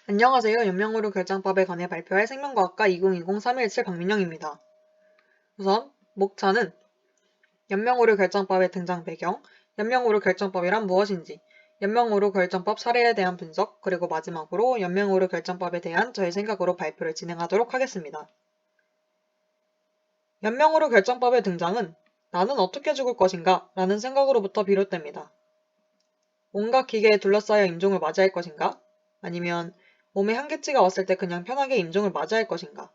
안녕하세요. 연명의료 결정법에 관해 발표할 생명과학과 2020-317 박민영입니다. 우선 목차는 연명의료 결정법의 등장 배경, 연명의료 결정법이란 무엇인지, 연명의료 결정법 사례에 대한 분석, 그리고 마지막으로 연명의료 결정법에 대한 저의 생각으로 발표를 진행하도록 하겠습니다. 연명의료 결정법의 등장은 나는 어떻게 죽을 것인가? 라는 생각으로부터 비롯됩니다. 온갖 기계에 둘러싸여 임종을 맞이할 것인가? 아니면 몸에 한계치가 왔을 때 그냥 편하게 임종을 맞이할 것인가?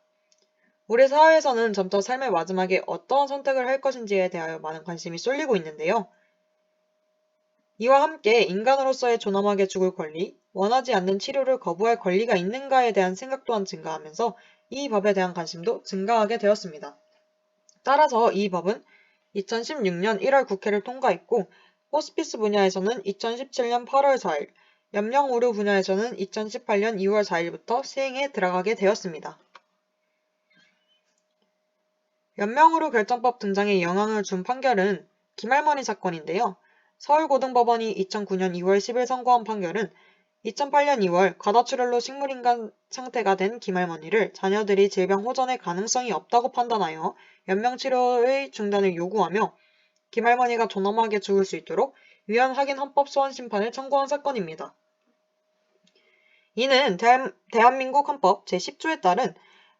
우리 사회에서는 점차 삶의 마지막에 어떠한 선택을 할 것인지에 대하여 많은 관심이 쏠리고 있는데요. 이와 함께 인간으로서의 존엄하게 죽을 권리, 원하지 않는 치료를 거부할 권리가 있는가에 대한 생각 또한 증가하면서 이 법에 대한 관심도 증가하게 되었습니다. 따라서 이 법은 2016년 1월 국회를 통과했고 호스피스 분야에서는 2017년 8월 4일, 연명의료 분야에서는 2018년 2월 4일부터 시행에 들어가게 되었습니다. 연명의료 결정법 등장에 영향을 준 판결은 김할머니 사건인데요. 서울고등법원이 2009년 2월 10일 선고한 판결은 2008년 2월 과다출혈로 식물인간 상태가 된 김할머니를 자녀들이 질병 호전의 가능성이 없다고 판단하여 연명치료의 중단을 요구하며 김할머니가 존엄하게 죽을 수 있도록 위헌 확인 헌법 소원 심판을 청구한 사건입니다. 이는 대한민국 헌법 제10조에 따른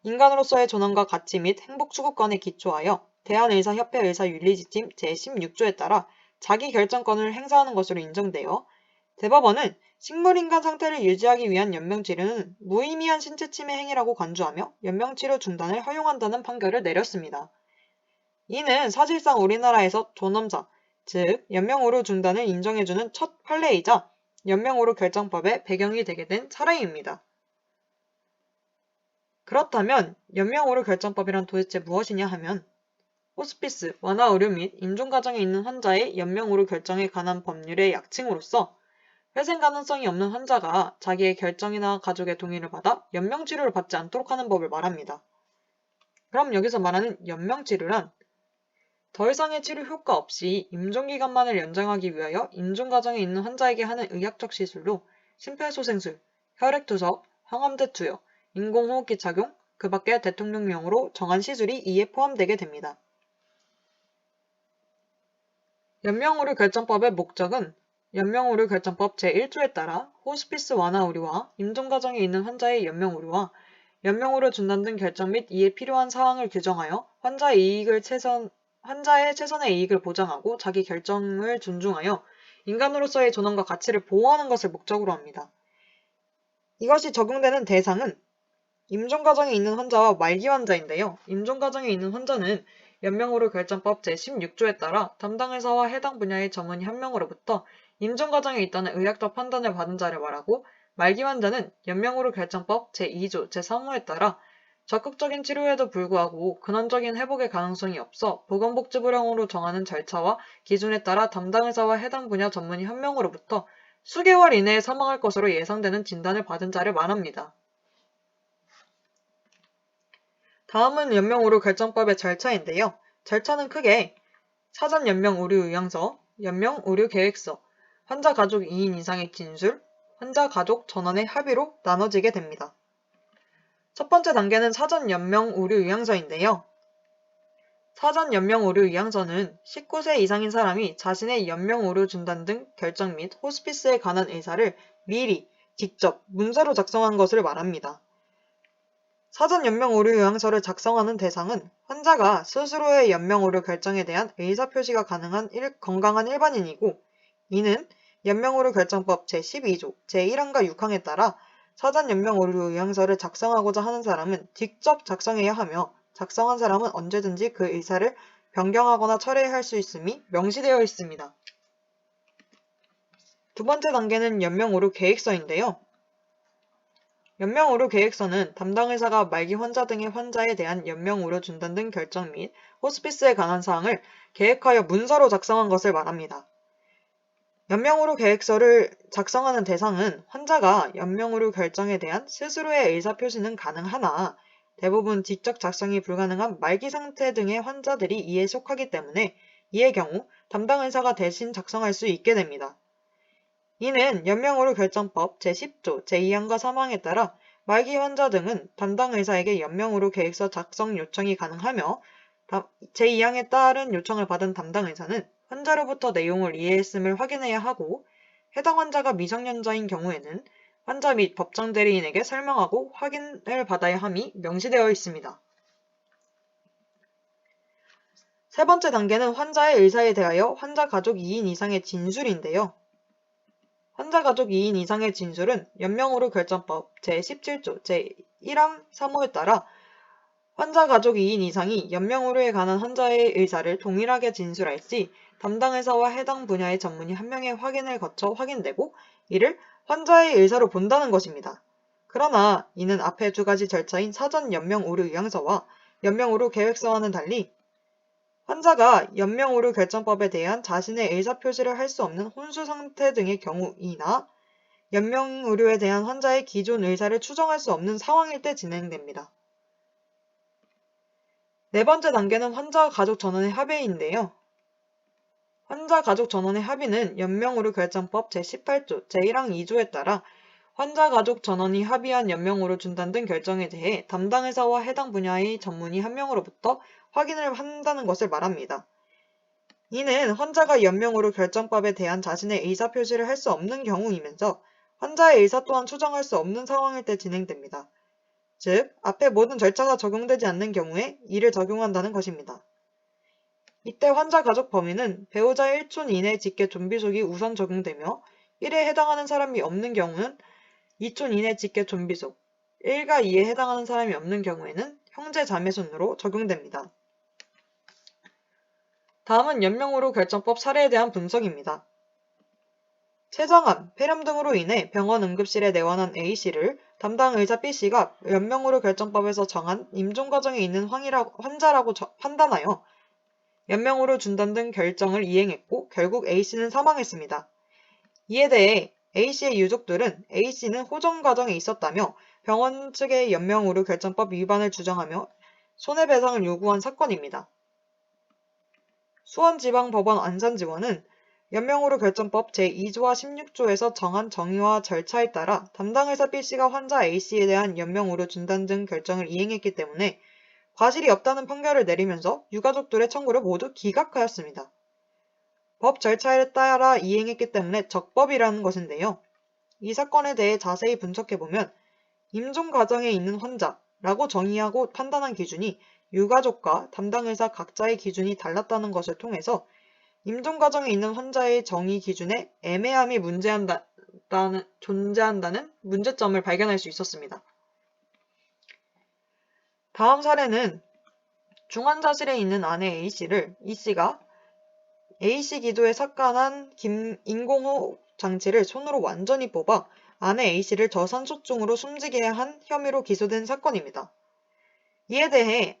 인간으로서의 존엄과 가치 및 행복 추구권에 기초하여 대한의사협회 의사윤리지침 제16조에 따라 자기결정권을 행사하는 것으로 인정되어 대법원은 식물인간 상태를 유지하기 위한 연명치료는 무의미한 신체침해 행위라고 간주하며 연명치료 중단을 허용한다는 판결을 내렸습니다. 이는 사실상 우리나라에서 존엄자, 즉 연명의료 중단을 인정해주는 첫 판례이자 연명의료 결정법의 배경이 되게 된 사례입니다. 그렇다면 연명의료 결정법이란 도대체 무엇이냐 하면 호스피스, 완화의료 및 임종과정에 있는 환자의 연명의료 결정에 관한 법률의 약칭으로서 회생 가능성이 없는 환자가 자기의 결정이나 가족의 동의를 받아 연명치료를 받지 않도록 하는 법을 말합니다. 그럼 여기서 말하는 연명치료란 더 이상의 치료 효과 없이 임종기간만을 연장하기 위하여 임종과정에 있는 환자에게 하는 의학적 시술로 심폐소생술, 혈액투석, 항암제 투여, 인공호흡기 착용, 그 밖에 대통령령으로 정한 시술이 이에 포함되게 됩니다. 연명의료 결정법의 목적은 연명의료 결정법 제1조에 따라 호스피스 완화의료와 임종과정에 있는 환자의 연명의료와 연명의료 중단 등 결정 및 이에 필요한 사항을 규정하여 환자의 최선의 이익을 보장하고 자기 결정을 존중하여 인간으로서의 존엄과 가치를 보호하는 것을 목적으로 합니다. 이것이 적용되는 대상은 임종과정에 있는 환자와 말기 환자인데요. 임종과정에 있는 환자는 연명의료 결정법 제16조에 따라 담당 의사와 해당 분야의 전문의 한 명으로부터 임종과정에 있다는 의학적 판단을 받은 자를 말하고 말기 환자는 연명의료 결정법 제2조 제3호에 따라 적극적인 치료에도 불구하고 근원적인 회복의 가능성이 없어 보건복지부령으로 정하는 절차와 기준에 따라 담당 의사와 해당 분야 전문의 한 명으로부터 수개월 이내에 사망할 것으로 예상되는 진단을 받은 자를 말합니다. 다음은 연명의료 결정법의 절차인데요. 절차는 크게 사전 연명의료의향서, 연명의료계획서, 환자 가족 2인 이상의 진술, 환자 가족 전원의 합의로 나눠지게 됩니다. 첫 번째 단계는 사전 연명의료의향서인데요. 사전 연명의료의향서는 19세 이상인 사람이 자신의 연명의료 중단 등 결정 및 호스피스에 관한 의사를 미리, 직접, 문서로 작성한 것을 말합니다. 사전 연명의료요양서를 작성하는 대상은 환자가 스스로의 연명의료 결정에 대한 의사표시가 가능한 건강한 일반인이고 이는 연명의료 결정법 제12조 제1항과 6항에 따라 사전 연명의료요양서를 작성하고자 하는 사람은 직접 작성해야 하며 작성한 사람은 언제든지 그 의사를 변경하거나 철회할 수 있음이 명시되어 있습니다. 두 번째 단계는 연명의료 계획서인데요. 연명의료 계획서는 담당 의사가 말기 환자 등의 환자에 대한 연명의료 중단 등 결정 및 호스피스에 관한 사항을 계획하여 문서로 작성한 것을 말합니다. 연명의료 계획서를 작성하는 대상은 환자가 연명의료 결정에 대한 스스로의 의사표시는 가능하나 대부분 직접 작성이 불가능한 말기 상태 등의 환자들이 이에 속하기 때문에 이의 경우 담당 의사가 대신 작성할 수 있게 됩니다. 이는 연명의료 결정법 제10조 제2항과 3항에 따라 말기 환자 등은 담당 의사에게 연명의료 계획서 작성 요청이 가능하며 제2항에 따른 요청을 받은 담당 의사는 환자로부터 내용을 이해했음을 확인해야 하고 해당 환자가 미성년자인 경우에는 환자 및 법정 대리인에게 설명하고 확인을 받아야 함이 명시되어 있습니다. 세 번째 단계는 환자의 의사에 대하여 환자 가족 2인 이상의 진술인데요. 환자 가족 2인 이상의 진술은 연명의료 결정법 제17조 제1항 3호에 따라 환자 가족 2인 이상이 연명의료에 관한 환자의 의사를 동일하게 진술할 시 담당 의사와 해당 분야의 전문의 한 명의 확인을 거쳐 확인되고 이를 환자의 의사로 본다는 것입니다. 그러나 이는 앞의 두 가지 절차인 사전 연명의료 의향서와 연명의료 계획서와는 달리 환자가 연명의료 결정법에 대한 자신의 의사표시를 할 수 없는 혼수 상태 등의 경우이나 연명의료에 대한 환자의 기존 의사를 추정할 수 없는 상황일 때 진행됩니다. 네 번째 단계는 환자 가족 전원의 합의인데요. 환자 가족 전원의 합의는 연명의료 결정법 제18조 제1항 2조에 따라 환자 가족 전원이 합의한 연명의료 중단 등 결정에 대해 담당 의사와 해당 분야의 전문의 한 명으로부터 확인을 한다는 것을 말합니다. 이는 환자가 연명의료 결정법에 대한 자신의 의사표시를 할 수 없는 경우이면서 환자의 의사 또한 추정할 수 없는 상황일 때 진행됩니다. 즉, 앞의 모든 절차가 적용되지 않는 경우에 이를 적용한다는 것입니다. 이때 환자 가족 범위는 배우자 1촌 이내 직계 존비속이 우선 적용되며 1에 해당하는 사람이 없는 경우는 2촌 이내 직계 존비속, 1과 2에 해당하는 사람이 없는 경우에는 형제 자매 순으로 적용됩니다. 다음은 연명의료 결정법 사례에 대한 분석입니다. 췌장암, 폐렴 등으로 인해 병원 응급실에 내원한 A씨를 담당 의사 B씨가 연명의료 결정법에서 정한 임종 과정에 있는 환자라고 판단하여 연명의료 중단 등 결정을 이행했고 결국 A씨는 사망했습니다. 이에 대해 A씨의 유족들은 A씨는 호전 과정에 있었다며 병원 측의 연명의료 결정법 위반을 주장하며 손해배상을 요구한 사건입니다. 수원지방법원 안산지원은 연명의료 결정법 제2조와 16조에서 정한 정의와 절차에 따라 담당 의사 B씨가 환자 A씨에 대한 연명의료 중단 등 결정을 이행했기 때문에 과실이 없다는 판결을 내리면서 유가족들의 청구를 모두 기각하였습니다. 법 절차에 따라 이행했기 때문에 적법이라는 것인데요. 이 사건에 대해 자세히 분석해보면 임종 과정에 있는 환자라고 정의하고 판단한 기준이 유가족과 담당 의사 각자의 기준이 달랐다는 것을 통해서 임종 과정에 있는 환자의 정의 기준에 애매함이 존재한다는 문제점을 발견할 수 있었습니다. 다음 사례는 중환자실에 있는 아내 A씨를 E씨가 A씨 기도에 삭간한 인공호흡 장치를 손으로 완전히 뽑아 아내 A씨를 저산소증으로 숨지게 한 혐의로 기소된 사건입니다. 이에 대해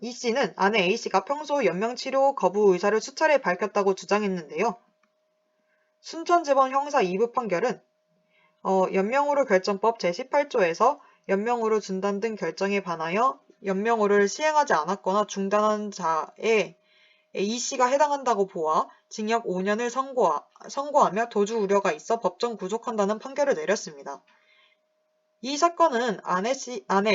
E씨는 아내 A씨가 평소 연명치료 거부 의사를 수차례 밝혔다고 주장했는데요. 순천지법 형사 2부 판결은 연명의료 결정법 제18조에서 연명의료 중단 등 결정에 반하여 연명의료를 시행하지 않았거나 중단한 자에 A씨가 해당한다고 보아 징역 5년을 선고하며 도주 우려가 있어 법정 구속한다는 판결을 내렸습니다. 이 사건은 아내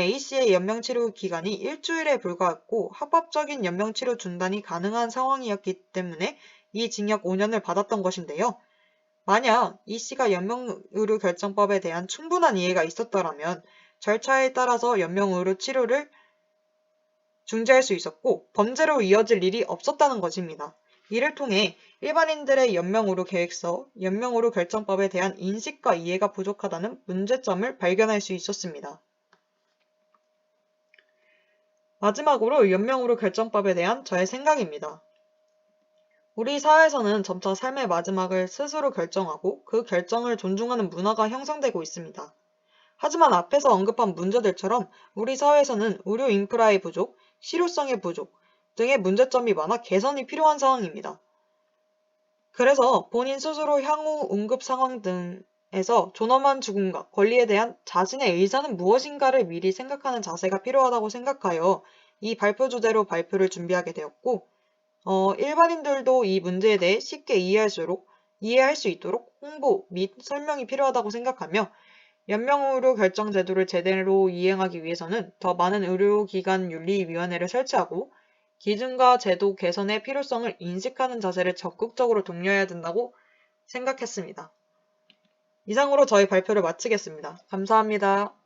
A씨의 연명치료 기간이 일주일에 불과했고 합법적인 연명치료 중단이 가능한 상황이었기 때문에 이 징역 5년을 받았던 것인데요. 만약 E씨가 연명의료 결정법에 대한 충분한 이해가 있었더라면 절차에 따라서 연명의료 치료를 중지할 수 있었고 범죄로 이어질 일이 없었다는 것입니다. 이를 통해 일반인들의 연명의료 계획서, 연명의료 결정법에 대한 인식과 이해가 부족하다는 문제점을 발견할 수 있었습니다. 마지막으로 연명의료 결정법에 대한 저의 생각입니다. 우리 사회에서는 점차 삶의 마지막을 스스로 결정하고 그 결정을 존중하는 문화가 형성되고 있습니다. 하지만 앞에서 언급한 문제들처럼 우리 사회에서는 의료 인프라의 부족, 실효성의 부족 등의 문제점이 많아 개선이 필요한 상황입니다. 그래서 본인 스스로 향후 응급 상황 등에서 존엄한 죽음과 권리에 대한 자신의 의사는 무엇인가를 미리 생각하는 자세가 필요하다고 생각하여 이 발표 주제로 발표를 준비하게 되었고 일반인들도 이 문제에 대해 쉽게 이해할수록 이해할 수 있도록 홍보 및 설명이 필요하다고 생각하며 연명의료 결정 제도를 제대로 이행하기 위해서는 더 많은 의료기관 윤리위원회를 설치하고 기준과 제도 개선의 필요성을 인식하는 자세를 적극적으로 독려해야 된다고 생각했습니다. 이상으로 저희 발표를 마치겠습니다. 감사합니다.